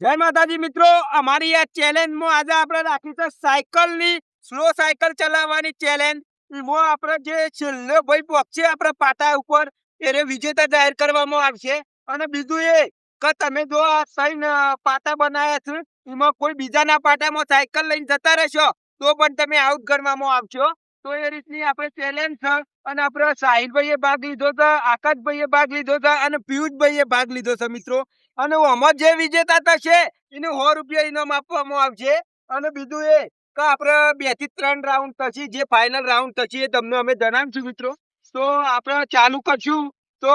જય માતાજી મિત્રો, અમારી આ ચેલેન્જમાં આજે આપણે રાખી છે સાયકલની સ્લો સાયકલ ચલાવવાની ચેલેન્જ. એમાં આપણે જે છેલ્લો ભાઈ પહોંચશે આપણે પાટા ઉપર એને વિજેતા જાહેર કરવામાં આવશે. અને બીજું એ કે તમે જો આ સૈન પાટા બનાવ્યા છે એમાં કોઈ બીજાના પાટામાં સાયકલ લઈને જતા રહેશો તો પણ તમે આઉટ ગણવામાં આવશો. તો એ રીતની આપણે ચેલેન્જ છે. અને આપણે સાહિલભાઈએ ભાગ લીધો છે, આકાશભાઈએ ભાગ લીધો છે અને પિયુષભાઈએ ભાગ લીધો છે મિત્રો. અને આમાં જે વિજેતા થશે એને 100 રૂપિયા ઇનામ આપવામાં આવશે. અને બીજું એ કે આપણે 2 થી 3 રાઉન્ડ થશે, જે ફાઇનલ રાઉન્ડ થશે એ તમને અમે જણાવીશું મિત્રો. તો આપણે ચાલુ કરશું. તો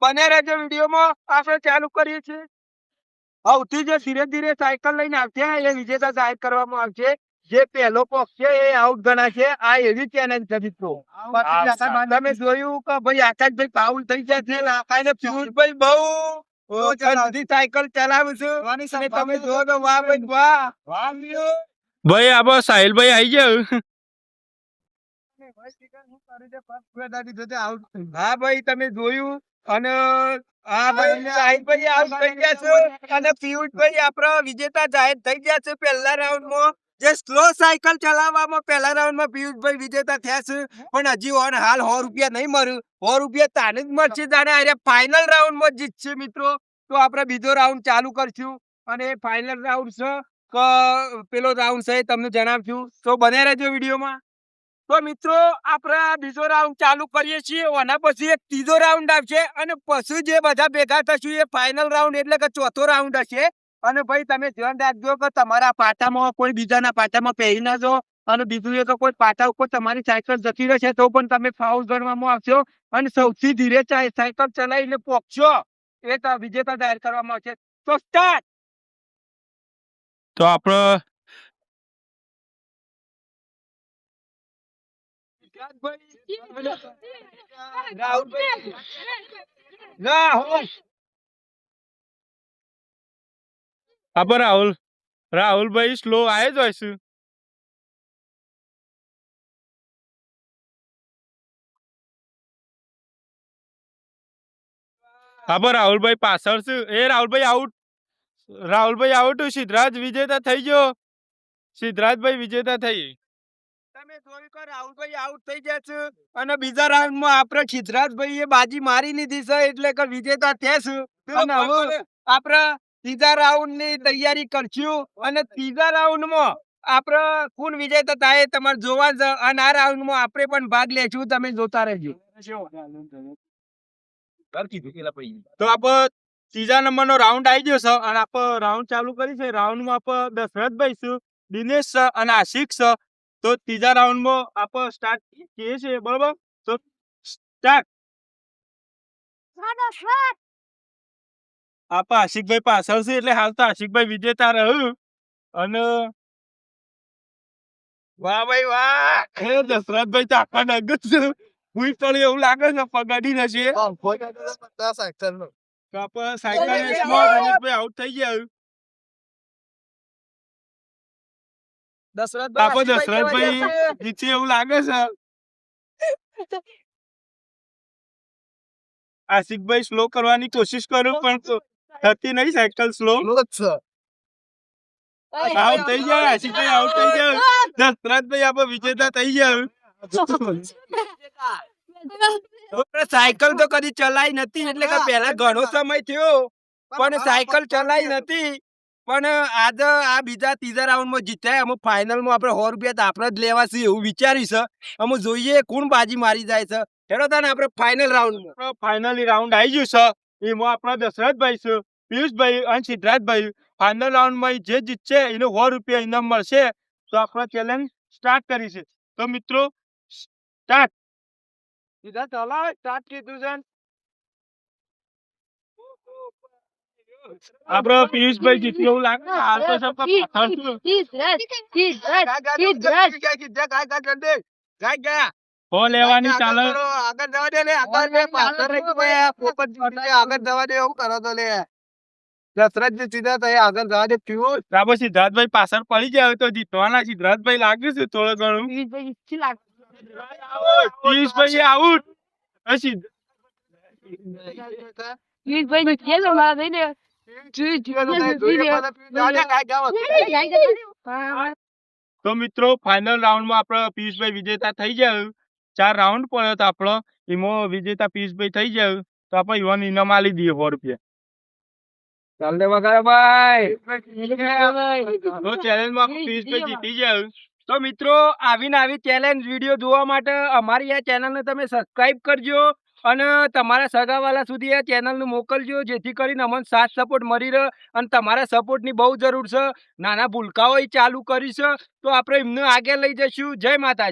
બને રહેજો વિડીયોમાં. આપણે ચાલુ કરીએ છીએ. સૌથી જે ધીરે ધીરે સાયકલ લઈને આવશે એ વિજેતા જાહેર કરવામાં આવશે. જે પહેલો પક્ષ છે એ આઉટ ગણાશે. આ એવી ચેલેન્જ છે મિત્રો. તમે જોયું કે ભાઈ આકાશભાઈ ફાઉલ થઈ જશે, આકાશને પિયુષભાઈ બહુ સાયકલ ચલાવું છું. તમે જો તો વાહ ભાઈ વાહ. ભાઈ આપણે સાહિલભાઈ આવી જાવ. હા ભાઈ તમે જોયું. અને હા ભાઈ સાહિલભાઈ આઉટ થઈ ગયા છે અને પિયુષભાઈ આપણા વિજેતા જાહેર થઈ ગયા છે. પહેલા રાઉન્ડમાં જે સ્લો સાયકલ ચલાવવામાં પહેલા રાઉન્ડમાં પિયુષભાઈ વિજેતા થયા છે. પણ હજી ઓન હાલ 100 રૂપિયા નહીં મળ્યું. 100 રૂપિયા તાને જ મળશે જાણે ફાઇનલ રાઉન્ડમાં જીતશે મિત્રો. તો આપણે બીજો રાઉન્ડ ચાલુ કરશું. અને ફાઇનલ રાઉન્ડ છે કે પેલો રાઉન્ડ છે તમને જણાવશું. તો બને રહેજો વિડીયોમાં. તો મિત્રો આપણે બીજો રાઉન્ડ ચાલુ કરીએ છીએ. આના પછી એક ત્રીજો રાઉન્ડ આવશે અને પછી જે બધા ભેગા થશું એ ફાઇનલ રાઉન્ડ એટલે કે ચોથો રાઉન્ડ હશે. અને ભાઈ તમે ધ્યાન રાખજો કે તમારા પાટામાં કોઈ બીજાના પાટામાં પહેરી ના જો. અને બીજું એ કે કોઈ પાટા ઉપર તમારી સાયકલ જતી રહેશે તો પણ તમે ફાઉલ ગણવામાં આવશો. અને સૌથી ધીરે સાયકલ ચલાવીને પહોંચશો એ વિજેતા જાહેર કરવામાં આવશે. તો સ્ટાર્ટ. તો આપણે રાહુલભાઈ સ્લો આવે જ હોય છે. રાહુલભાઈ પાછળ છે. એ રાહુલભાઈ આઉટ. રાહુલભાઈ આઉટ. સિદ્ધરાજ વિજેતા થઈ ગયો. સિદ્ધરાજભાઈ વિજેતા થઈ. તમે જોયું કે રાહુલભાઈ આઉટ થઈ ગયા છે. અને બીજા રાઉન્ડમાં આપણે સિદ્ધરાજભાઈએ બાજી મારી લીધી છે એટલે કે વિજેતા થયા છે. અને હવે આપણે ત્રીજા રાઉન્ડની તૈયારી કરશું. અને ત્રીજા રાઉન્ડમાં આપણે કોણ વિજેતા થાય તમારે જોવા છે. અને આ રાઉન્ડમાં આપણે પણ ભાગ લેશું. તમે જોતા રહેજો. તો આપણે ત્રીજા નંબરનો રાઉન્ડ આવી ગયો છે અને આપણે રાઉન્ડ ચાલુ કરી છે. રાઉન્ડમાં આપણે દશરથભાઈ છે, દિનેશ છે અને આશિક છે. તો ત્રીજા રાઉન્ડમાં આપણે સ્ટાર્ટ કરીએ છીએ. બરોબર, તો સ્ટાર્ટ. આપણે આશિકભાઈ પાછળ છે એટલે હાલ તો આશિકભાઈ વિજેતા રહ્યું. અને વાહ ભાઈ વાહ. દશરથભાઈ તો આખા નગર છે. ભૂઈ પડી એવું લાગે છે પગાડી નથી. તો આપણે સાયકલ આઉટ થઈ ગયા. દશરથભાઈ જીતે એવું લાગે છે. આશિકભાઈ સ્લો કરવાની કોશિશ કરું પણ થતી નહીં. સાયકલ સ્લો આઉટ થઈ જાય. આશિકભાઈ આઉટ થઈ જાય. દશરથભાઈ આપણે વિજેતા થઈ જાય. સાયકલ તો કદી ચલાઈ નથી એટલે કે પહેલા ઘણો સમય થયો પણ સાયકલ ચલાઈ નથી. પણ આજે આ બીજા ત્રીજા રાઉન્ડમાં જીત્યા. અમે ફાઇનલમાં આપણે 100 રૂપિયા તો આપણે જ લેવા છે એવું વિચાર્યું છે. અમે જોઈએ કોણ બાજી મારી જાય છે. હેડો તાને આપણે ફાઇનલ રાઉન્ડમાં. ફાઇનલી રાઉન્ડ આવી ગયું છે. એમાં આપણા દશરથભાઈ છે, પિયુષભાઈ અને સિદ્ધરાજભાઈ. ફાઇનલ રાઉન્ડમાં જે જીતશે એને 100 રૂપિયા ઇનામ મળશે. તો આપણે ચેલેન્જ સ્ટાર્ટ કરી છે. તો મિત્રો સ્ટાર્ટ. સીધા ચલાવ. સ્ટાર્ટ કીધું છે. આપણે પિયુષભાઈ જીત્યું એવું લાગે. હાલ તો સબ લેવાની ચાલે. આગળ જવા દે લે. આગળ જવા દે એવું કરો તો લે. દશરથજી સીધા થઈ આગળ જવા દે. આપણે સિદ્ધાર્થભાઈ પાછળ પડી જાય તો જીતવાના. સિદ્ધાર્થભાઈ લાગ્યું છે થોડું ઘણું. પિયુષભાઈ આઉટ. તો મિત્રો ફાઇનલ રાઉન્ડમાં આપણે પિયુષભાઈ વિજેતા થઈ જાય. 4 રાઉન્ડ પડ્યો તો આપણો એમાં વિજેતા પિયુષભાઈ થઈ જાય તો આપણે યુવાન ઇનામ આલી દઈએ 100 રૂપિયા. તો ચેલેન્જમાં પિયુષભાઈ જીતી જાય. તો મિત્રો આવીને આવી ચેલેન્જ વિડીયો જોવા માટે અમારી આ ચેનલને તમે સબસ્ક્રાઇબ કરજો અને તમારા સગાવાલા સુધી આ ચેનલને મોકલજો, જેથી કરીને અમને સાથ સપોર્ટ મળી રહે. અને તમારા સપોર્ટની બહુ જરૂર છે. નાના ભૂલકાઓ ચાલુ કરી છે તો આપણે એમને આગળ લઈ જઈશું. જય માતાજી.